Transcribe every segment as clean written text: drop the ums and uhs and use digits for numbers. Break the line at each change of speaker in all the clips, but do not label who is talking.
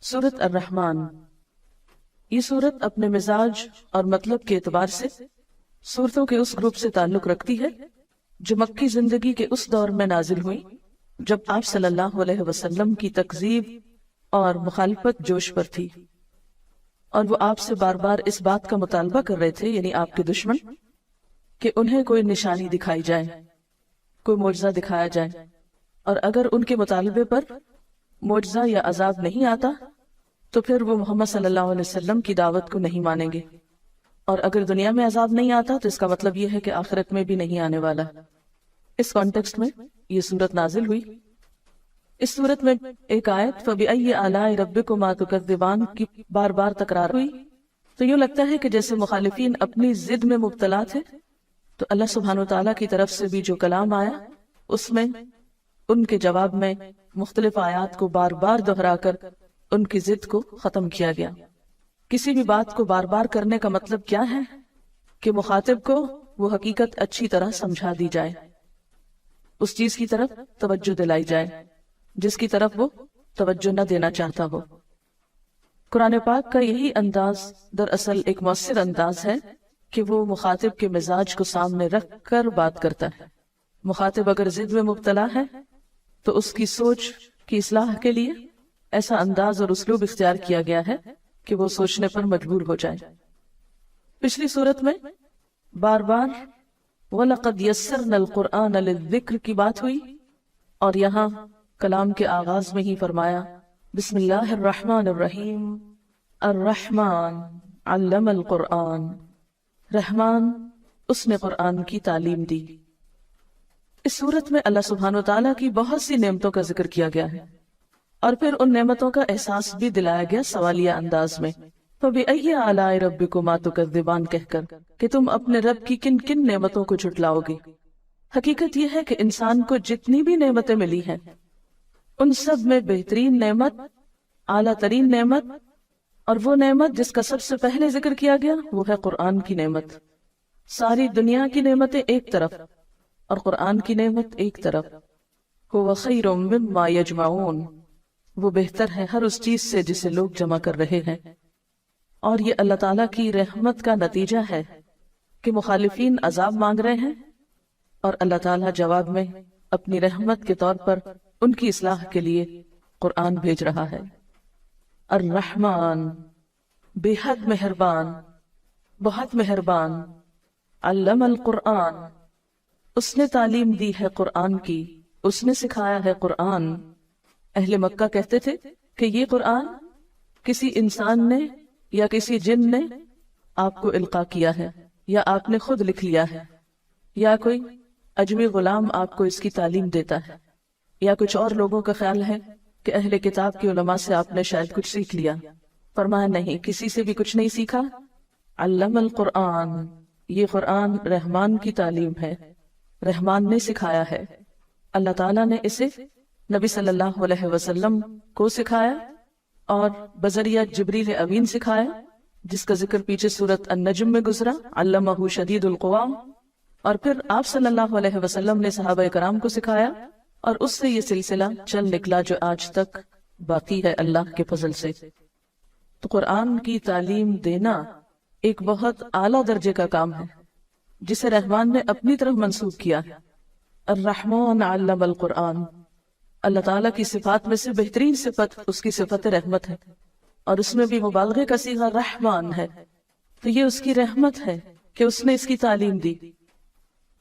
सूरत अर्रहमान। ये सूरत अपने मिजाज और मतलब के एतबार से सूरतों के उस ग्रुप से ताल्लुक रखती है जो मक्की जिंदगी के उस दौर में नाजिल हुई जब आप सल्लल्लाहु अलैहि वसल्लम की तकजीब और मुखालिफत जोश पर थी, और वो आपसे बार बार इस बात का मुतालबा कर रहे थे, यानी आपके दुश्मन, कि उन्हें कोई निशानी दिखाई जाए, कोई मुआजिजा दिखाया जाए, और अगर उनके मुतालबे पर मुआजिजा या अजाब नहीं आता तो फिर वो मोहम्मद सल्लल्लाहु अलैहि वसल्लम की दावत को नहीं मानेंगे, और अगर दुनिया में अजाब नहीं आता तो इसका मतलब ये है कि आखिरत में भी नहीं आने वाला। इस कॉन्टेक्स्ट में ये सूरत नाजिल हुई। इस सूरत में एक आयत फबिअय्यि आलाइ रब्बिकुमा तुकज़्ज़िबान की बार बार तकरार हुई, तो यूं लगता है कि जैसे मुखालिफीन अपनी जिद में मुब्तला थे, तो अल्लाह सुब्हानहू तआला की तरफ से भी जो कलाम आया उसमें उनके जवाब में मुख्तलिफ आयात को बार बार दोहराकर उनकी जिद को खत्म किया गया। किसी भी बात को बार बार करने का मतलब क्या है कि मुखातिब को वो हकीकत अच्छी तरह समझा दी जाए, उस चीज की तरफ तवज्जो दिलाई जाए जिसकी तरफ वो तवज्जो न देना चाहता हो। कुरान पाक का यही अंदाज दरअसल एक मौसर अंदाज है कि वो मुखातिब के मिजाज को सामने रख कर बात करता है। मुखातिब अगर जिद में मुब्तला है तो उसकी सोच की इस्लाह के लिए ऐसा अंदाज और उसलूब इख्तियार किया गया है कि वो सोचने पर मजबूर हो जाए। पिछली सूरत में बार बार वलक़द यस्सरनल क़ुरआन लिज़्ज़िक्र की बात हुई, और यहाँ कलाम के आगाज में ही फरमाया बिस्मिल्लाहिर्रहमानिर्रहीम अर्रहमान अल्लमल क़ुरआन। रहमान, उसने कुरान की तालीम दी। इस सूरत में अल्लाह सुब्हानहू तआला की बहुत सी नेमतों का जिक्र किया गया है, और फिर उन नेमतों का एहसास भी दिलाया गया सवालिया अंदाज में फबिअय्यि आलाइ रब्बिकुमा तुकज़्ज़िबान कहकर कि तुम अपने रब की किन किन नेमतों को झुटलाओगे। हकीकत यह है कि इंसान को जितनी भी नेमतें मिली हैं उन सब में बेहतरीन नेमत, आला तरीन नेमत, और वो नेमत जिसका सबसे पहले जिक्र किया गया वो है कुरान की नेमत। सारी दुनिया की नेमतें एक तरफ और कुरान की नेमत एक तरफ। हुवा खैरुम मिम्मा यजमाऊन, वो बेहतर है हर उस चीज से जिसे लोग जमा कर रहे हैं। और ये अल्लाह ताला की रहमत का नतीजा है कि मुखालिफीन अजाब मांग रहे हैं और अल्लाह ताला जवाब में अपनी रहमत के तौर पर उनकी इस्लाह के लिए कुरान भेज रहा है। अर्रहमान, बेहद मेहरबान, बहुत मेहरबान, अल्लमल कुरान, उसने तालीम दी है कुरान की, उसने सिखाया है कुरान। अहले मक्का कहते थे कि ये कुरान किसी इंसान ने या किसी जिन ने आपको इल्का किया है, या आपने खुद लिख लिया है, या कोई अजमी गुलाम आपको इसकी तालीम देता है, या कुछ और लोगों का ख्याल है कि अहले किताब के उलमा से आपने शायद कुछ सीख लिया। फरमाया नहीं, किसी से भी कुछ नहीं सीखा। अल्लमल कुरान, ये कुरान रहमान की तालीम है, रहमान ने सिखाया है। अल्लाह ताला ने इसे नबी सल्लल्लाहु अलैहि वसल्लम को सिखाया और बजरिया जिब्रील अमीन सिखाया, जिसका जिक्र पीछे सूरत अन-नज्म में गुजरा, अल्लमहु शदीदुल क़ुवा। और फिर आप सल्लल्लाहु अलैहि वसल्लम ने सहाबा कराम को सिखाया, और उससे ये सिलसिला चल निकला जो आज तक बाकी है अल्लाह के फजल से। तो कुरान की तालीम देना एक बहुत आला दर्जे का काम है जिसे रहमान ने अपनी तरफ मंसूब किया। अर्रहमान अल्लमल कुरान, अल्लाह ताला की सिफात में से बेहतरीन सिफत उसकी सिफत रहमत है, और उसमें भी मुबालगे का सीगा रहमान है, तो ये उसकी रहमत है कि उसने इसकी तालीम दी।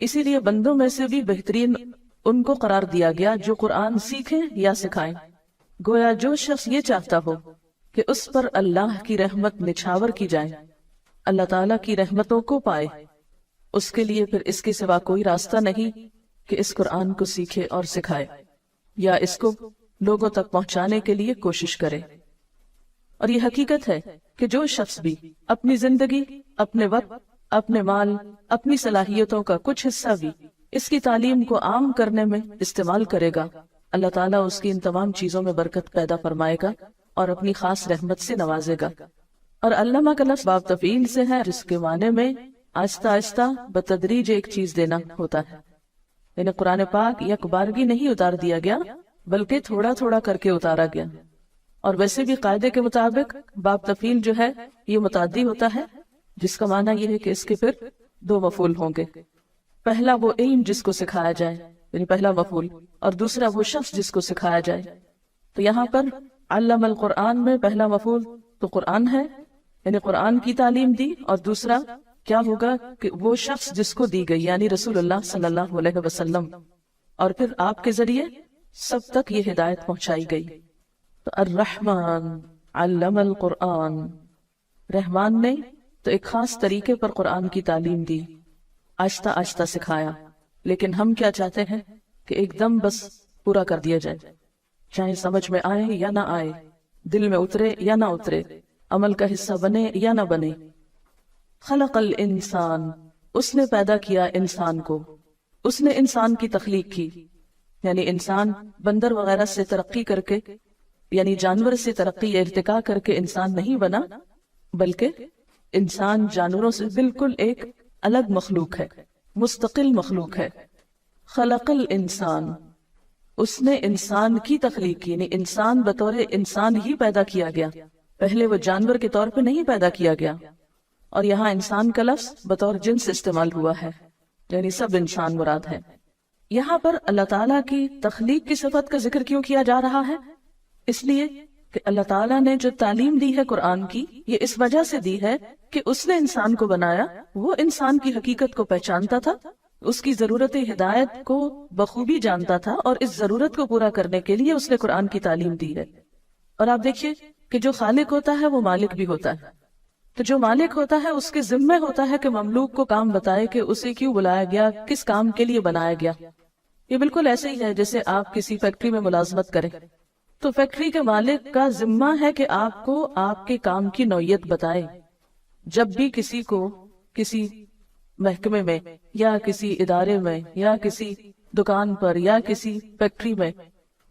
इसीलिए बंदों में से भी बेहतरीन उनको करार दिया गया जो कुरान सीखें या सिखाएं। गोया जो शख्स ये चाहता हो कि उस पर अल्लाह की रहमत निछावर की जाए, अल्लाह ताला की रहमतों को पाए, उसके लिए फिर इसके सिवा कोई रास्ता नहीं कि इस कुरान को सीखे और सिखाए या इसको लोगों तक पहुंचाने के लिए कोशिश करे। और ये हकीकत है कि जो शख्स भी अपनी जिंदगी, अपने वक्त, अपने माल, अपनी सलाहियतों का कुछ हिस्सा भी इसकी तालीम को आम करने में इस्तेमाल करेगा, अल्लाह ताला उसकी इन तमाम चीजों में बरकत पैदा फरमाएगा और अपनी खास रहमत से नवाजेगा। और अल्लामा का लफ्ज़ बाब तफील से है, जिसके माने में आहिस्ता आहिस्ता बतदरीज एक चीज देना होता है। यानी कुरान पाक यकबारगी नहीं उतार दिया गया, बल्कि थोड़ा थोड़ा करके उतारा गया। اور ویسے بھی قاعدے کے مطابق باب تفعیل جو ہے یہ متعدی ہوتا ہے، جس کا معنی یہ ہے کہ اس کے پھر دو مفعول ہوں گے. پہلا وہ علم جس کو سکھایا جائے یعنی پہلا مفعول، اور دوسرا وہ شخص جس کو سکھایا جائے. تو یہاں پر علم القرآن میں پہلا مفعول تو قرآن ہے، یعنی قرآن کی تعلیم دی، اور دوسرا کیا ہوگا کہ وہ شخص جس کو دی گئی یعنی رسول اللہ صلی اللہ علیہ وسلم، اور پھر آپ کے ذریعے سب تک یہ ہدایت پہنچائی گئی. تو الرحمن علم القرآن، رحمان نے تو ایک خاص طریقے پر قرآن کی تعلیم دی، آہستہ آہستہ سکھایا. لیکن ہم کیا چاہتے ہیں کہ ایک دم بس پورا کر دیا جائے، چاہے سمجھ میں آئے یا نہ آئے، دل میں اترے یا نہ اترے، عمل کا حصہ بنے یا نہ بنے. خلق الانسان، اس نے پیدا کیا انسان کو، اس نے انسان کی تخلیق کی، یعنی انسان بندر وغیرہ سے ترقی کر کے یعنی جانور سے ترقی یا ارتقاء کر کے انسان نہیں بنا، بلکہ انسان جانوروں سے بالکل ایک الگ مخلوق ہے، مستقل مخلوق ہے. خلق الانسان، اس نے انسان کی تخلیق کی، یعنی انسان بطور انسان ہی پیدا کیا گیا، پہلے وہ جانور کے طور پہ نہیں پیدا کیا گیا. اور یہاں انسان کا لفظ بطور جنس استعمال ہوا ہے، یعنی سب انسان مراد ہے. یہاں پر اللہ تعالیٰ کی تخلیق کی صفت کا ذکر کیوں کیا جا رہا ہے؟ اس لیے کہ اللہ تعالیٰ نے جو تعلیم دی ہے قرآن کی، یہ اس وجہ سے دی ہے کہ اس نے انسان کو بنایا، وہ انسان کی حقیقت کو پہچانتا تھا، اس کی ضرورت ہدایت کو بخوبی جانتا تھا، اور اس ضرورت کو پورا کرنے کے لیے اس نے قرآن کی تعلیم دی ہے. اور آپ دیکھیے کہ جو خالق ہوتا ہے وہ مالک بھی ہوتا ہے. تو جو مالک ہوتا ہے اس کے ذمہ ہوتا ہے کہ مملوک کو کام بتائے کہ اسے کیوں بلایا گیا، کس کام کے لیے بنایا گیا. یہ بالکل ایسے ہی ہے جیسے آپ کسی فیکٹری میں ملازمت کریں تو فیکٹری کے مالک کا ذمہ ہے کہ آپ کو آپ کے کام کی نوعیت بتائے. جب بھی کسی کو کسی محکمے میں یا کسی ادارے میں یا کسی دکان پر یا کسی فیکٹری میں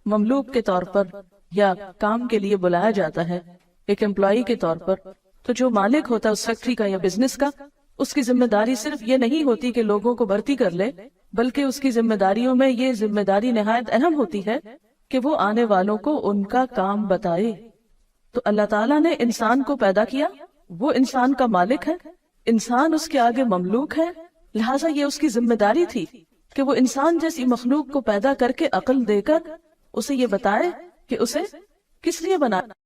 مملوک کے طور پر یا کام کے لیے بلایا جاتا ہے ایک امپلائی کے طور پر، تو جو مالک ہوتا ہے اس فیکٹری کا یا بزنس کا، اس کی ذمہ داری صرف یہ نہیں ہوتی کہ لوگوں کو بھرتی کر لے، بلکہ اس کی ذمہ داریوں میں یہ ذمہ داری نہایت اہم ہوتی ہے کہ وہ آنے والوں کو ان کا کام بتائے. تو اللہ تعالیٰ نے انسان کو پیدا کیا، وہ انسان کا مالک ہے، انسان اس کے آگے مملوک ہے، لہٰذا یہ اس کی ذمہ داری تھی کہ وہ انسان جیسی مخلوق کو پیدا کر کے عقل دے کر اسے یہ بتائے کہ اسے کس لیے بنا.